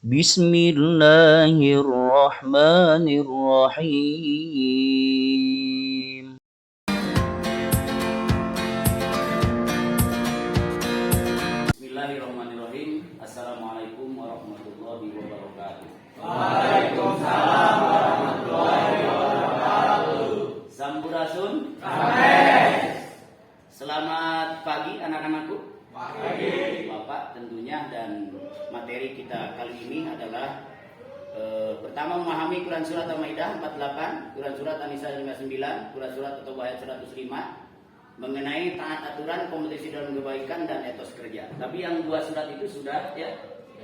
Bismillahirrahmanirrahim. Bismillahirrahmanirrahim. Assalamualaikum warahmatullahi wabarakatuh. Waalaikumsalam warahmatullahi wabarakatuh. Sampurasun. Selamat pagi anak-anakku. Pagi. Bapak tentunya, dan materi kita kali ini adalah pertama memahami Quran Surat Al-Maidah 48, Quran Surat An-Nisa 59, Quran Surat At-Taubah ayat 105 mengenai taat aturan, kompetisi dalam kebaikan, dan etos kerja. Tapi yang dua surat itu sudah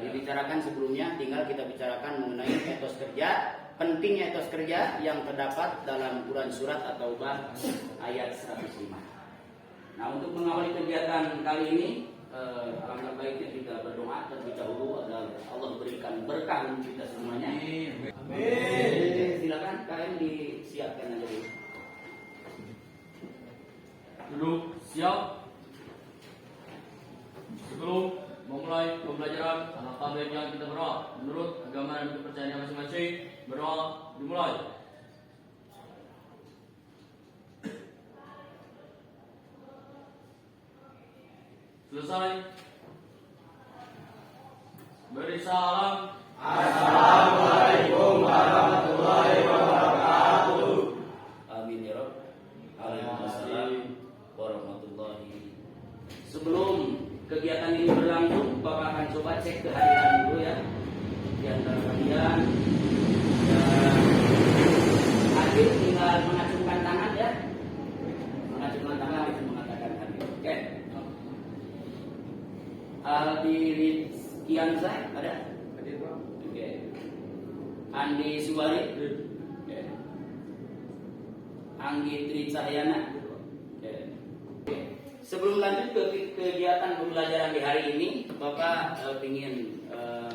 dibicarakan sebelumnya, tinggal kita bicarakan mengenai etos kerja, pentingnya etos kerja yang terdapat dalam Quran Surat At-Taubah ayat 105. Nah, untuk mengawali kegiatan kali ini, alangkah baiknya kita berdoa terlebih dahulu agar Allah berikan berkah untuk kita semuanya. Amin. Silakan kalian disiapkan aja dulu. Duduk, siap. Sebelum memulai pembelajaran, alangkah baiknya kita berdoa menurut agama dan kepercayaan masing-masing. Berdoa dimulai. Selesai. Beri salam. Assalamualaikum warahmatullahi wabarakatuh. Amin ya Rabb. Waalaikumsalam warahmatullahi. Sebelum kegiatan ini berlangsung, Bapak akan coba cek kehadiran dulu ya di antara kalian. Hadir tinggal mengacungkan tangan ya. Mengacungkan tangan itu mengatakan hadir. Oke. Aldirit Kianza ada? Hadir, Pak. Oke. Andi Suwari. Oke. Anggi Tri Cahyana. Oke. Sebelum lanjut ke kegiatan pembelajaran di hari ini, Bapak ingin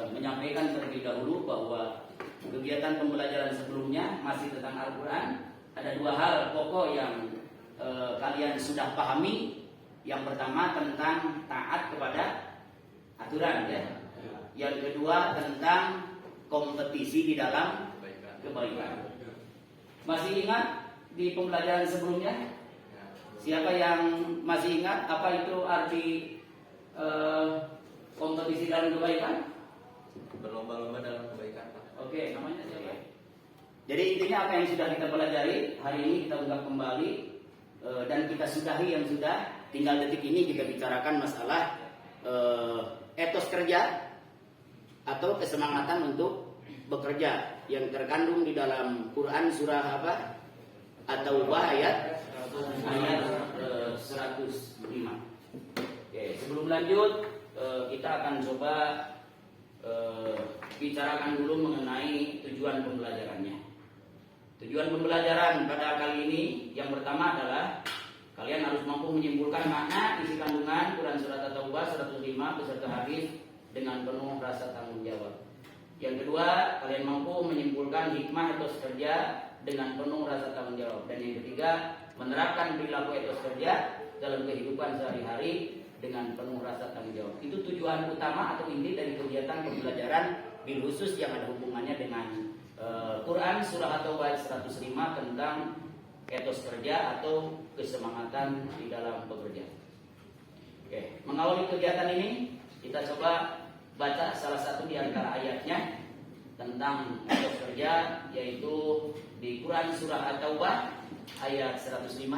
menyampaikan terlebih dahulu bahwa kegiatan pembelajaran sebelumnya masih tentang Al-Quran. Ada dua hal pokok yang kalian sudah pahami. Yang pertama tentang taat kepada aturan ya. Yang kedua tentang kompetisi di dalam kebaikan. Masih ingat di pembelajaran sebelumnya? Siapa yang masih ingat apa itu arti kompetisi dalam kebaikan? Berlomba-lomba dalam kebaikan, Pak. Oke, namanya siapa? Jadi intinya apa yang sudah kita pelajari hari ini kita ungkap kembali dan kita sudahi yang sudah. Tinggal detik ini kita bicarakan masalah etos kerja atau kesemangatan untuk bekerja yang terkandung di dalam Quran surah apa? At-Taubah ayat 105. Oke, sebelum lanjut kita akan coba bicarakan dulu mengenai tujuan pembelajarannya. Tujuan pembelajaran pada kali ini yang pertama adalah kalian harus mampu menyimpulkan makna isi kandungan Quran Surat At-Taubah 105 beserta hadis dengan penuh rasa tanggung jawab. Yang kedua, kalian mampu menyimpulkan hikmah etos kerja dengan penuh rasa tanggung jawab. Dan yang ketiga, menerapkan perilaku etos kerja dalam kehidupan sehari-hari dengan penuh rasa tanggung jawab. Itu tujuan utama atau inti dari kegiatan pembelajaran bil khusus yang ada hubungannya dengan Quran Surah At-Taubah 105 tentang etos kerja atau kesemangatan di dalam bekerja. Oke, mengawali kegiatan ini kita coba baca salah satu di antara ayatnya tentang etos kerja, yaitu di Quran Surah At-Taubah ayat 105.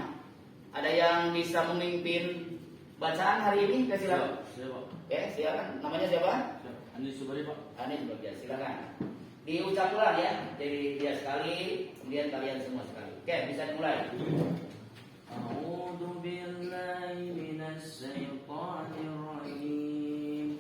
Ada yang bisa memimpin bacaan hari ini? Silakan. Ya, silakan. Namanya siapa? Andi Subari, Pak. Andi Subari, silakan. Diucap ulang ya, jadi dia sekali, kemudian kalian semua sekali. Oke, bisa dimulai. A'udzu billahi minasy syaithanir rajim.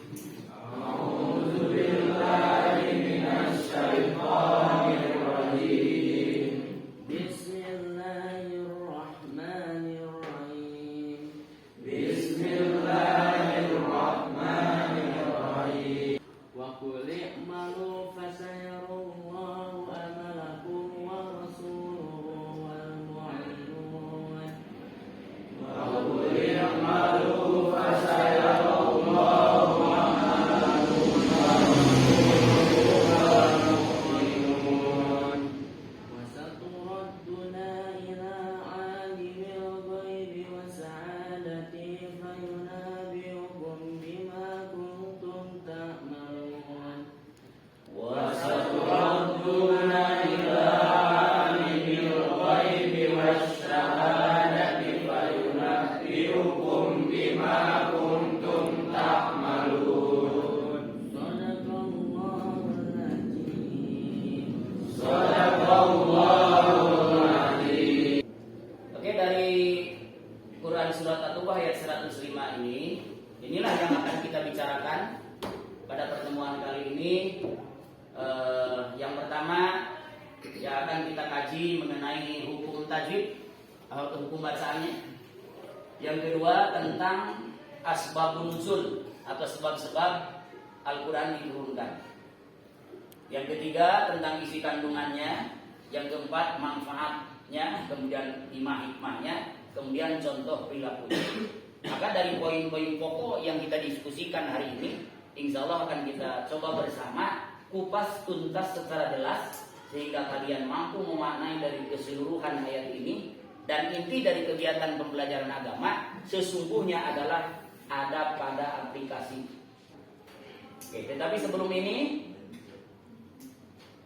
A'udzu billahi minasy syaithanir rajim. Bismillahirrahmanirrahim. Bismillahirrahmanirrahim. Wa qul i'malu fasayarallahu amalakum wa rasuluhu wal mu'minun. Wa qul i'malu fasayarallahu amalakum wa rasuluhu yang pertama yang akan kita kaji mengenai hukum tajwid atau hukum bacaannya. Yang kedua tentang asbabun nuzul atau sebab-sebab Al-Quran diturunkan. Yang ketiga tentang isi kandungannya. Yang keempat manfaatnya, kemudian hikmah-hikmahnya, kemudian contoh perilaku. Maka dari poin-poin pokok yang kita diskusikan hari ini, insya Allah akan kita coba bersama kupas tuntas secara jelas sehingga kalian mampu memaknai dari keseluruhan ayat ini. Dan inti dari kegiatan pembelajaran agama sesungguhnya adalah ada pada aplikasi. Oke, tetapi sebelum ini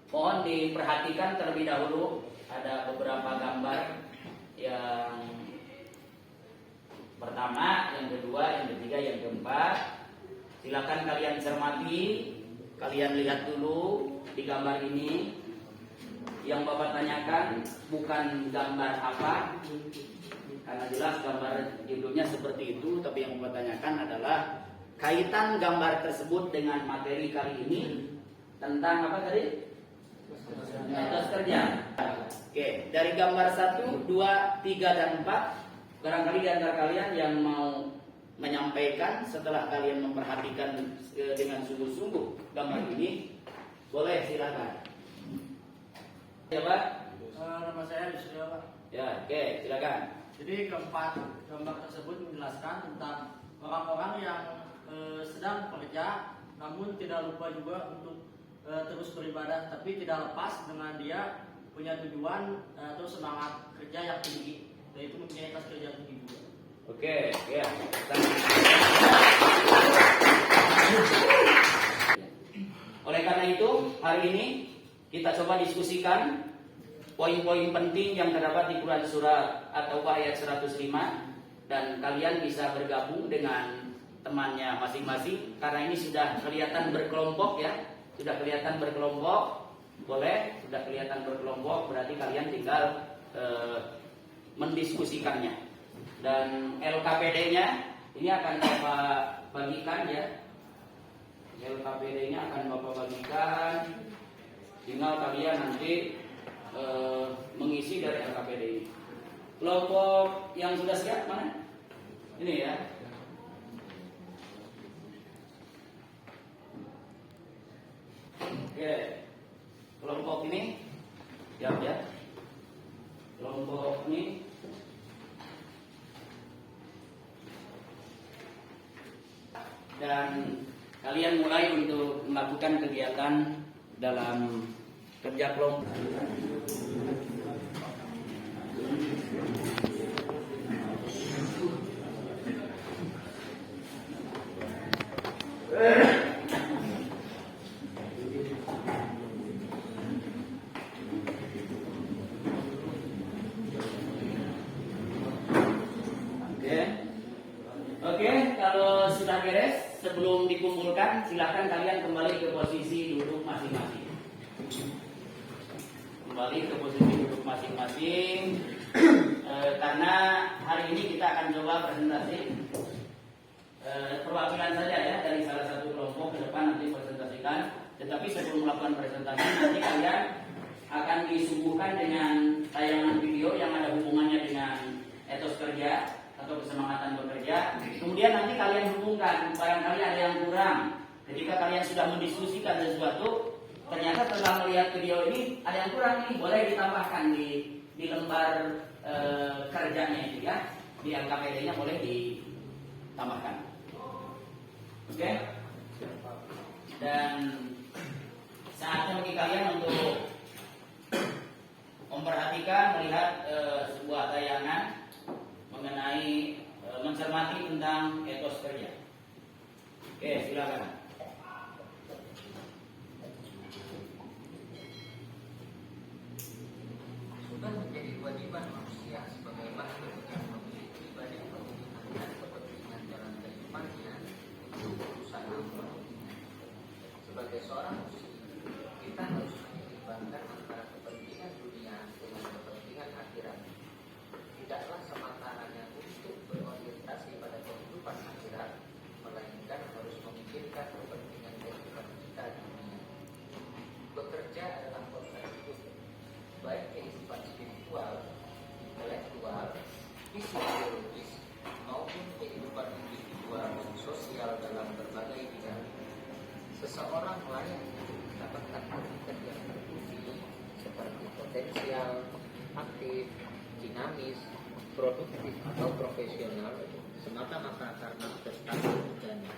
mohon diperhatikan terlebih dahulu ada beberapa gambar yang pertama, yang kedua, yang ketiga, yang keempat. Silakan kalian cermati, kalian lihat dulu di gambar ini. Yang Bapak tanyakan bukan gambar apa, karena jelas gambar judulnya seperti itu, tapi yang Bapak tanyakan adalah kaitan gambar tersebut dengan materi kali ini tentang apa tadi? Etos kerja. Oke, dari gambar 1, 2, 3, dan 4, barangkali di antara kalian yang mau menyampaikan setelah kalian memperhatikan dengan sungguh-sungguh gambar ini, boleh silakan. Ya Pak? Nama saya Yusril Pak. Ya, oke, silakan. Jadi keempat gambar tersebut menjelaskan tentang orang-orang yang sedang bekerja, namun tidak lupa juga untuk terus beribadah, tapi tidak lepas dengan dia punya tujuan atau semangat kerja yang tinggi, yaitu mempunyai etos kerja tinggi juga. Oke, ya. Oleh karena itu, hari ini kita coba diskusikan poin-poin penting yang terdapat di Quran surah atau ayat 105, dan kalian bisa bergabung dengan temannya masing-masing karena ini sudah kelihatan berkelompok ya. Sudah kelihatan berkelompok, boleh, sudah kelihatan berkelompok, berarti kalian tinggal mendiskusikannya. Dan LKPD-nya ini akan Bapak bagikan ya. LKPD-nya akan Bapak bagikan. Tinggal kalian nanti mengisi dari LKPD ini. Kelompok yang sudah siap mana? Ini ya. Oke, kelompok ini, ya. Kelompok ini dan kalian mulai untuk melakukan kegiatan dalam kerja kelompok. Oke, kalau sudah beres, sebelum dikumpulkan, silakan kalian kembali ke posisi duduk masing-masing. Kembali ke posisi duduk masing-masing. Karena hari ini kita akan coba presentasi perwakilan saja ya dari salah satu kelompok ke depan nanti presentasikan. Tetapi sebelum melakukan presentasi, nanti kalian akan disuguhkan dengan tayangan video yang ada hubungannya dengan etos kerja atau kesemangatan bekerja. Kemudian nanti kalian hubungkan, barangkali ada yang kurang. Ketika kalian sudah mendiskusikan sesuatu, ternyata setelah melihat video ini ada yang kurang nih, boleh ditambahkan di lembar kerjanya itu ya, di LKPD-nya boleh ditambahkan. Oke? Dan saatnya bagi kalian untuk memperhatikan, melihat sebuah tayangan mengenai mencermati tentang etos kerja. Oke, silakan. Sudah menjadi kewajiban manusia sebagai makhluk yang memiliki banyak kepentingan dan kepentingan dalam kehidupannya untuk berusaha memenuhinya. Sebagai seorang muslim, kita harus menyeimbangkan antara kepentingan dunia dengan kepentingan akhirat. Tidaklah semata hanya untuk berorientasi pada kehidupan akhirat, melainkan harus memikirkan kepentingan kehidupan kita di dunia. potensial, aktif, dinamis, produktif atau profesional semata-mata karena prestasi mudanya.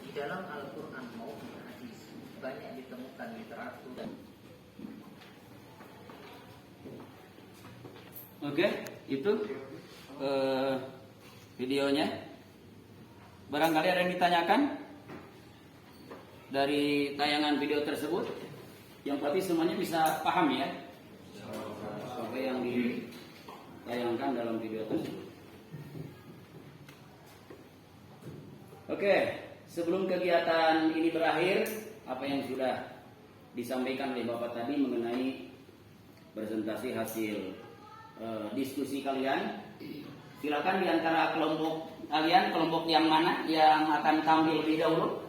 Di dalam Al-Quran maupun hadis banyak ditemukan literatur dan Oke, itu videonya. Barangkali ada yang ditanyakan dari tayangan video tersebut. Yang pasti semuanya bisa paham ya, apa yang ditayangkan dalam video tersebut. Oke, sebelum kegiatan ini berakhir, apa yang sudah disampaikan oleh Bapak tadi mengenai presentasi hasil diskusi kalian, silakan di antara kelompok kalian, kelompok yang mana yang akan tampil lebih dahulu?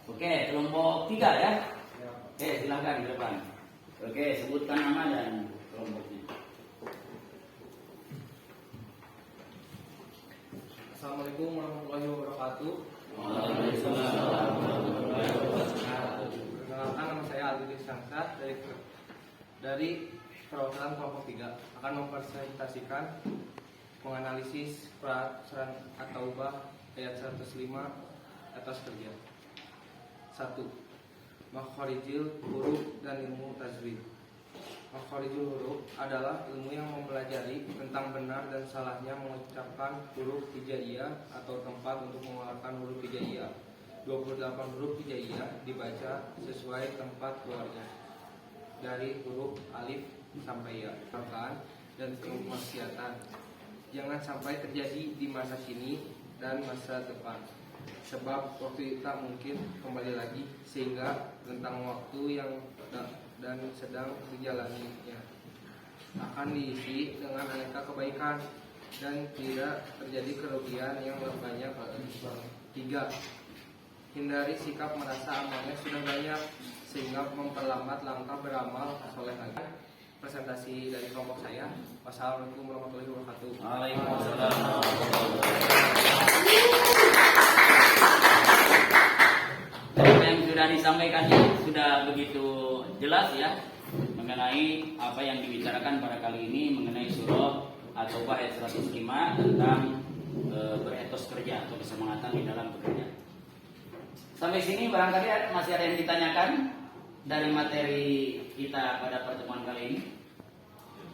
Oke, kelompok 3 ya. Oke, silakan di depan. Oke, sebutkan nama dan kelompoknya. Assalamualaikum warahmatullahi wabarakatuh. Waalaikumsalam. Perkenalkan, nama saya Aldi Sangsa dari perwakilan kelompok 3 akan mempresentasikan menganalisis surat At-Taubah ayat 105 atas kerja. 1. Makhorijul huruf dan ilmu tajwid. Makhorijul huruf adalah ilmu yang mempelajari tentang benar dan salahnya mengucapkan huruf hijaiyah atau tempat untuk mengeluarkan huruf hijaiyah. 28 huruf hijaiyah dibaca sesuai tempat keluarnya dari huruf alif sampai ya. Dan kemaksiatan jangan sampai terjadi di masa kini dan masa depan, sebab waktu itu tak mungkin kembali lagi, sehingga rentang waktu yang dan sedang dijalaninya akan diisi dengan aneka kebaikan dan tidak terjadi kerugian yang banyak. 3. Hindari sikap merasa amalnya sudah banyak sehingga memperlambat langkah beramal soleh lagi. Presentasi dari kelompok saya. Wassalamualaikum warahmatullahi wabarakatuh. Waalaikumsalam. Apa yang sudah disampaikan sudah begitu jelas ya mengenai apa yang dibicarakan pada kali ini mengenai surah At-Taubah ayat 105 tentang beretos kerja atau kesemangatan di dalam bekerja. Sampai sini barangkali masih ada yang ditanyakan dari materi kita pada pertemuan kali ini,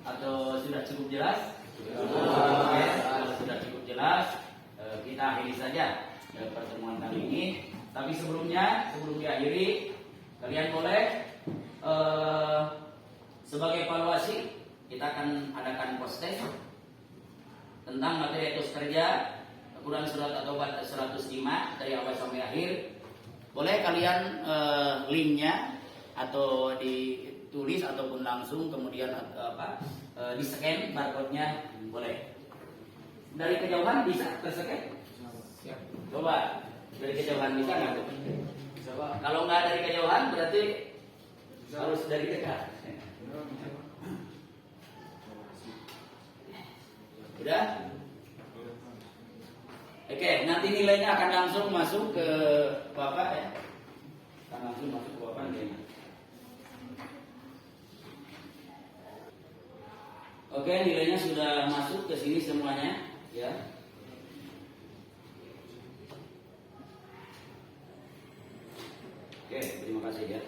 atau sudah cukup jelas? Kalau sudah cukup jelas, kita akhiri saja pertemuan kali ini. Tapi sebelum diakhiri, kalian boleh sebagai evaluasi kita akan adakan post test tentang materi etos kerja Quran surat At-Taubah 105 dari awal sampai akhir. Boleh kalian linknya atau ditulis ataupun langsung kemudian di scan barcode-nya boleh. Dari kejauhan bisa terscan? Coba dari kejauhan bisa nggak? Kalau nggak dari kejauhan berarti harus dari dekat. Udah? Oke, nanti nilainya akan langsung masuk ke Bapak ya. Akan langsung masuk ke Bapak nilainya. Oke, nilainya sudah masuk ke sini semuanya, ya. Oke, terima kasih ya.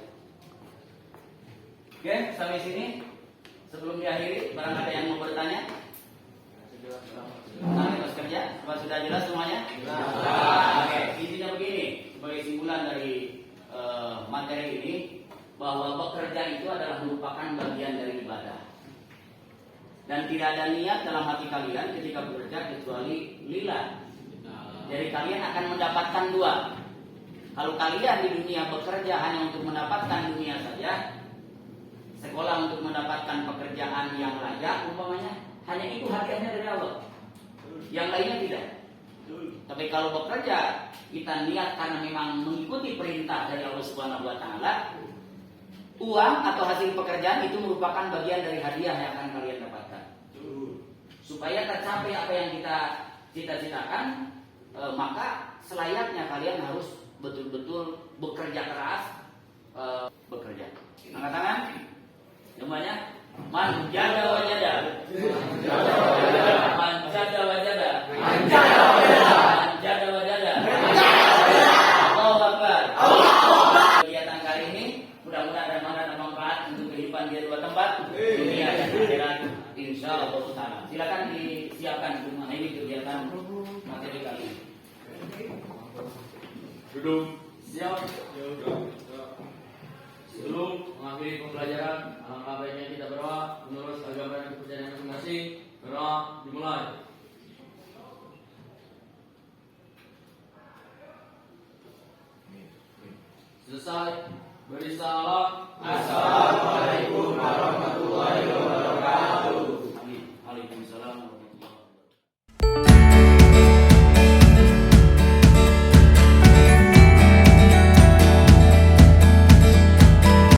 Oke, sampai sini. Sebelum diakhiri, barang ada yang mau bertanya? Tentang etos kerja, apa sudah jelas semuanya? Oke, intinya begini, sebagai simpulan dari materi ini, bahwa bekerja itu adalah merupakan bagian dari ibadah. Dan tidak ada niat dalam hati kalian ketika bekerja kecuali lillah. Jadi kalian akan mendapatkan dua. Kalau kalian di dunia bekerja hanya untuk mendapatkan dunia saja, sekolah untuk mendapatkan pekerjaan yang layak umpamanya, hanya itu hadiahnya dari Allah. Yang lainnya tidak. Tapi kalau bekerja kita niat karena memang mengikuti perintah dari Allah Subhanahu wa taala, uang atau hasil pekerjaan itu merupakan bagian dari hadiah yang akan kalian dapatkan. Supaya tercapai apa yang kita cita-citakan, maka selayaknya kalian harus betul-betul bekerja keras, bekerja. Angkat tangan. Semuanya. Manjada wajada. Manjada wajada. Manjada wajada. Allahu Akbar. Kegiatan kali ini mudah-mudahan ada manfaat untuk kehidupan di dua tempat, dunia dan akhirat. Insya Allah Taala. Silakan disiapkan rumah ini kegiatan materi kali ini. Duduk. Siap. Sebelum mengakhiri pembelajaran, alangkah baiknya kita berdoa menurut agama dan kepercayaan masing-masing. Berdoa dimulai. Selesai. Beri salam. Assalamualaikum warahmatullahi wabarakatuh.